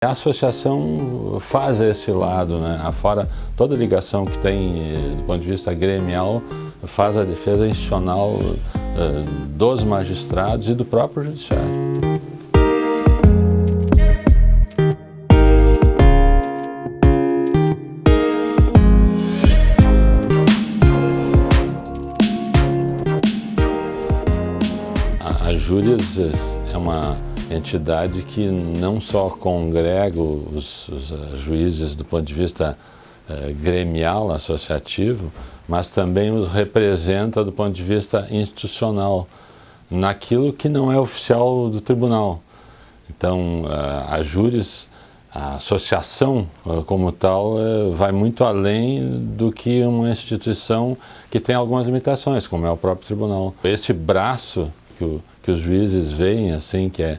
A associação faz esse lado, né? Afora toda ligação que tem do ponto de vista gremial, faz a defesa institucional dos magistrados e do próprio judiciário. A Júris é uma entidade que não só congrega os juízes do ponto de vista gremial, associativo, mas também os representa do ponto de vista institucional, naquilo que não é oficial do tribunal. Então, a Júris, a associação como tal, vai muito além do que uma instituição que tem algumas limitações, como é o próprio tribunal. Esse braço que os juízes veem, assim, que é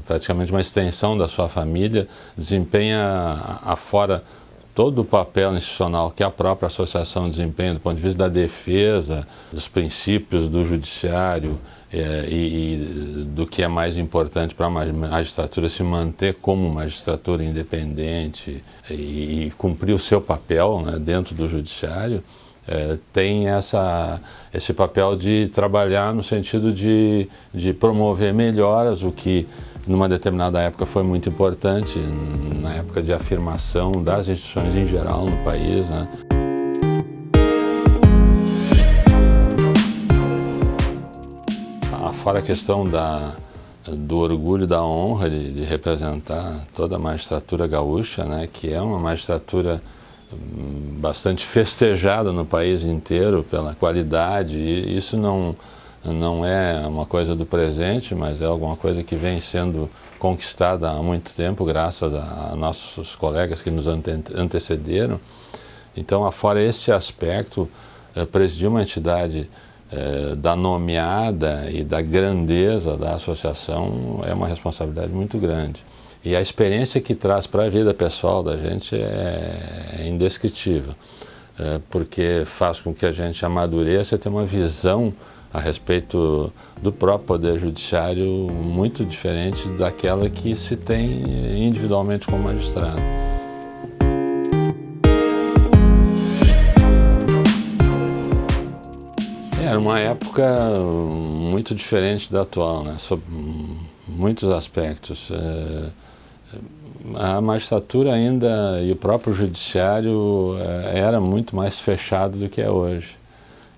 praticamente uma extensão da sua família, desempenha afora todo o papel institucional que a própria associação desempenha do ponto de vista da defesa, dos princípios do judiciário e do que é mais importante para a magistratura se manter como magistratura independente e cumprir o seu papel, né, dentro do judiciário. Tem esse papel de trabalhar no sentido de promover melhoras, o que numa determinada época foi muito importante, na época de afirmação das instituições em geral no país, né? Fora a questão do orgulho, da honra de representar toda a magistratura gaúcha, né, que é uma magistratura bastante festejada no país inteiro pela qualidade, e isso não é uma coisa do presente, mas é alguma coisa que vem sendo conquistada há muito tempo, graças a nossos colegas que nos antecederam. Então, afora esse aspecto, presidir uma entidade da nomeada e da grandeza da associação é uma responsabilidade muito grande. E a experiência que traz para a vida pessoal da gente é indescritível, porque faz com que a gente amadureça e tenha uma visão a respeito do próprio Poder Judiciário muito diferente daquela que se tem individualmente como magistrado. Era uma época muito diferente da atual, né, sob muitos aspectos. A magistratura ainda e o próprio judiciário era muito mais fechado do que é hoje.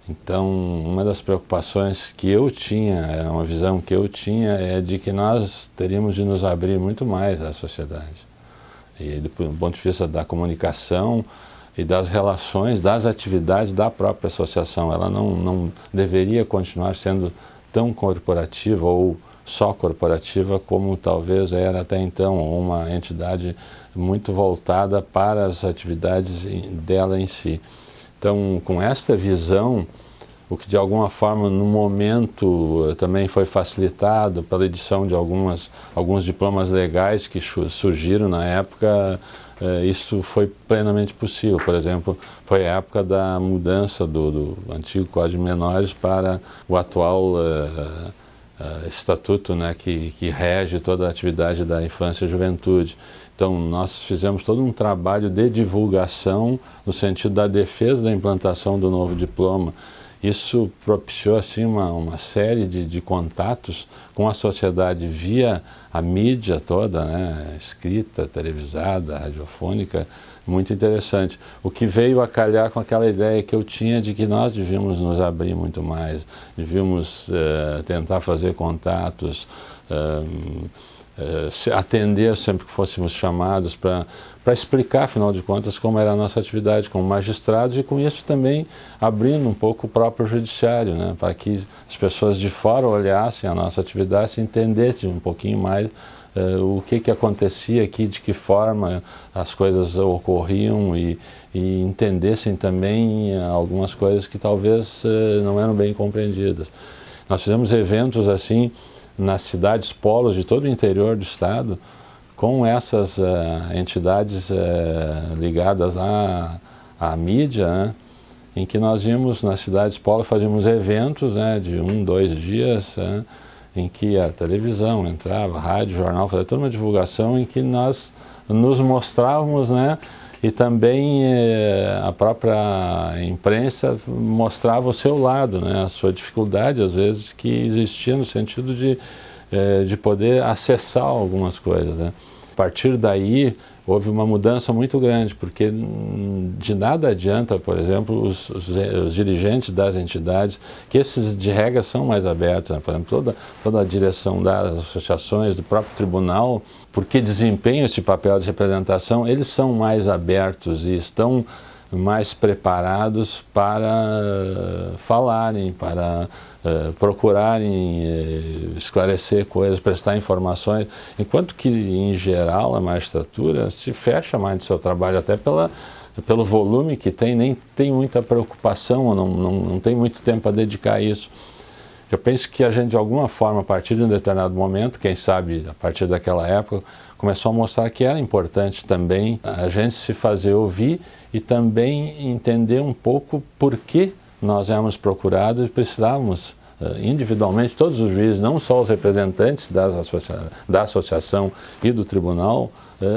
Então, uma das preocupações que eu tinha, era uma visão que eu tinha, é de que nós teríamos de nos abrir muito mais à sociedade. E do ponto de vista da comunicação e das relações, das atividades da própria associação. Ela não deveria continuar sendo tão corporativa ou só corporativa como talvez era até então, uma entidade muito voltada para as atividades dela em si. Então, com esta visão, o que de alguma forma no momento também foi facilitado pela edição de alguns diplomas legais que surgiram na época, isso foi plenamente possível. Por exemplo, foi a época da mudança do antigo Código de Menores para o atual estatuto, né, que rege toda a atividade da infância e juventude. Então, nós fizemos todo um trabalho de divulgação no sentido da defesa da implantação do novo diploma. Isso propiciou assim, uma série de contatos com a sociedade via a mídia toda, né, escrita, televisada, radiofônica, muito interessante. O que veio a calhar com aquela ideia que eu tinha de que nós devíamos nos abrir muito mais, devíamos tentar fazer contatos, atender sempre que fôssemos chamados para explicar, afinal de contas, como era a nossa atividade como magistrados, e com isso também abrindo um pouco o próprio judiciário, né, para que as pessoas de fora olhassem a nossa atividade e entendessem um pouquinho mais o que acontecia aqui, de que forma as coisas ocorriam e entendessem também algumas coisas que talvez não eram bem compreendidas. Nós fizemos eventos assim nas cidades polos de todo o interior do estado, com essas entidades ligadas à mídia, né, em que nós íamos nas cidades polos, fazíamos eventos, né, de 1, 2 dias, né, em que a televisão entrava, rádio, jornal, fazia toda uma divulgação em que nós nos mostrávamos, né? E também a própria imprensa mostrava o seu lado, né? A sua dificuldade, às vezes, que existia no sentido de poder acessar algumas coisas, né? A partir daí, houve uma mudança muito grande, porque de nada adianta, por exemplo, os dirigentes das entidades, que esses de regra são mais abertos, né? Por exemplo, toda a direção das associações, do próprio tribunal, porque desempenham esse papel de representação, eles são mais abertos e estão mais preparados para falarem, para procurarem esclarecer coisas, prestar informações, enquanto que, em geral, a magistratura se fecha mais do seu trabalho, até pelo volume que tem, nem tem muita preocupação, ou não tem muito tempo a dedicar a isso. Eu penso que a gente, de alguma forma, a partir de um determinado momento, quem sabe a partir daquela época, começou a mostrar que era importante também a gente se fazer ouvir e também entender um pouco por que nós éramos procurados e precisávamos individualmente, todos os juízes, não só os representantes da associação e do tribunal,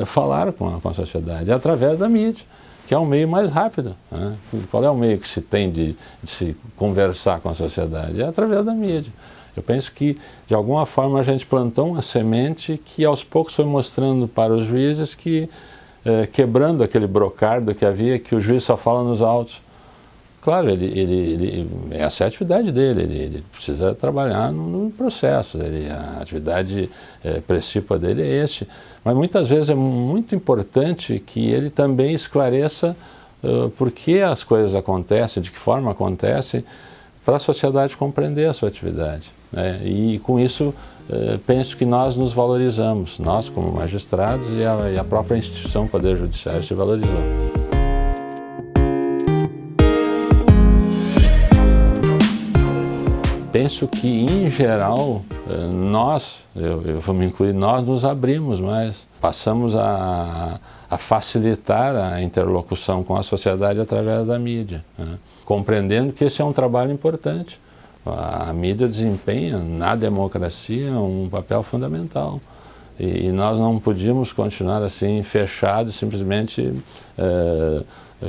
falar com a sociedade através da mídia, que é um meio mais rápido, né? Qual é o meio que se tem de se conversar com a sociedade? É através da mídia. Eu penso que, de alguma forma, a gente plantou uma semente que, aos poucos, foi mostrando para os juízes que, quebrando aquele brocardo que havia, que o juiz só fala nos autos. Claro, essa é a atividade dele, ele precisa trabalhar no processo, a atividade principal dele é este. Mas muitas vezes é muito importante que ele também esclareça por que as coisas acontecem, de que forma acontecem, para a sociedade compreender a sua atividade, né? E com isso penso que nós nos valorizamos, nós como magistrados e a própria instituição Poder Judiciário se valorizou. Penso que, em geral, eu vou me incluir, nós nos abrimos mais, passamos a facilitar a interlocução com a sociedade através da mídia, né? Compreendendo que esse é um trabalho importante. A mídia desempenha na democracia um papel fundamental. E nós não podíamos continuar assim, fechados, simplesmente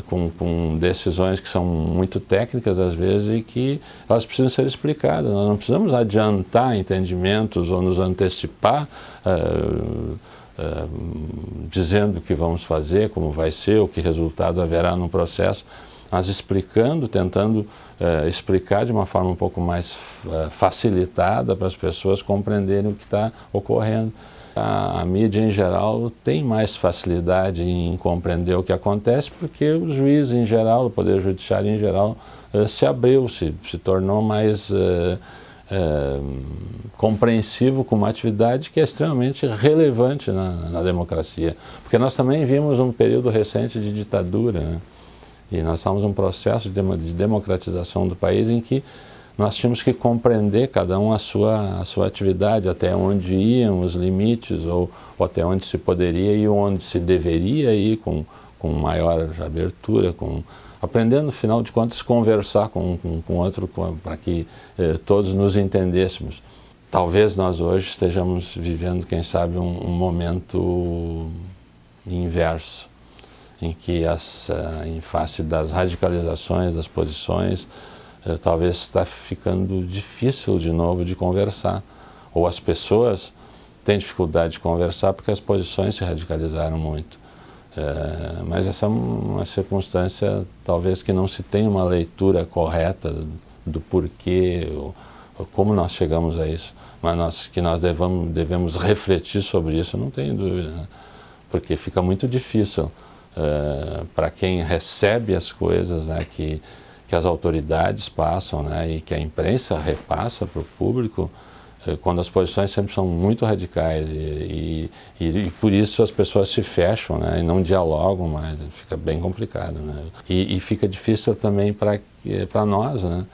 com decisões que são muito técnicas às vezes e que elas precisam ser explicadas. Nós não precisamos adiantar entendimentos ou nos antecipar dizendo o que vamos fazer, como vai ser, o que resultado haverá no processo, mas explicando, tentando explicar de uma forma um pouco mais facilitada para as pessoas compreenderem o que está ocorrendo. A mídia, em geral, tem mais facilidade em compreender o que acontece porque o juiz, em geral, o Poder Judiciário, em geral, se abriu, se tornou mais compreensivo com uma atividade que é extremamente relevante na democracia. Porque nós também vimos um período recente de ditadura, né? E nós estamos num processo de democratização do país em que nós tínhamos que compreender cada um a sua atividade, até onde iam os limites, ou até onde se poderia e onde se deveria ir com maior abertura, aprendendo, no final de contas, conversar com o outro para que todos nos entendêssemos. Talvez nós hoje estejamos vivendo, quem sabe, um momento inverso, em que, em face das radicalizações das posições, talvez está ficando difícil de novo de conversar, ou as pessoas têm dificuldade de conversar porque as posições se radicalizaram muito. Mas essa é uma circunstância talvez que não se tem uma leitura correta do porquê, ou como nós chegamos a isso, mas que nós devemos refletir sobre isso, não tenho dúvida, né? Porque fica muito difícil para quem recebe as coisas, né, que as autoridades passam, né, e que a imprensa repassa para o público, quando as posições sempre são muito radicais e por isso as pessoas se fecham, né, e não dialogam mais, fica bem complicado, né? E fica difícil também para nós, né,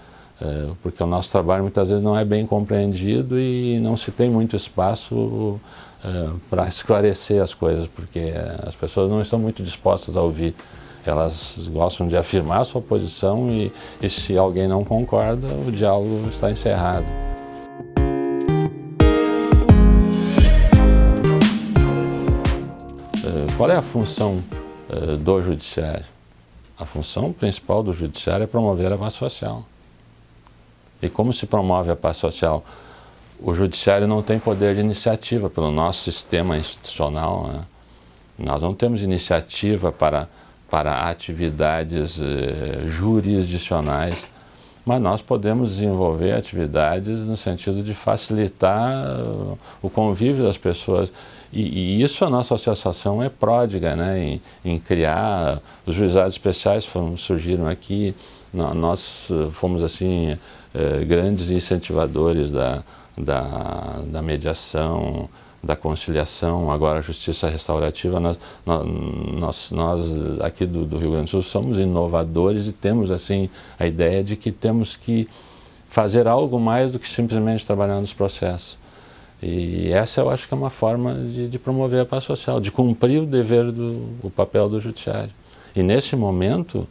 porque o nosso trabalho muitas vezes não é bem compreendido e não se tem muito espaço para esclarecer as coisas, porque as pessoas não estão muito dispostas a ouvir. Elas gostam de afirmar a sua posição e se alguém não concorda, o diálogo está encerrado. qual é a função do judiciário? A função principal do judiciário é promover a paz social. E como se promove a paz social? O judiciário não tem poder de iniciativa pelo nosso sistema institucional, né? Nós não temos iniciativa para atividades jurisdicionais, mas nós podemos desenvolver atividades no sentido de facilitar o convívio das pessoas. E isso a nossa associação é pródiga, né, em criar. Os juizados especiais surgiram aqui, nós fomos assim grandes incentivadores da mediação, da conciliação, agora a justiça restaurativa. Nós aqui do Rio Grande do Sul somos inovadores e temos assim a ideia de que temos que fazer algo mais do que simplesmente trabalhar nos processos. E essa eu acho que é uma forma de promover a paz social, de cumprir o dever, o papel do judiciário. E nesse momento,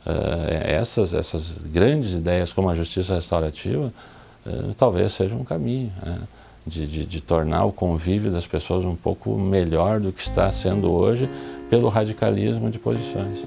essas grandes ideias como a justiça restaurativa talvez seja um caminho, né, de tornar o convívio das pessoas um pouco melhor do que está sendo hoje pelo radicalismo de posições.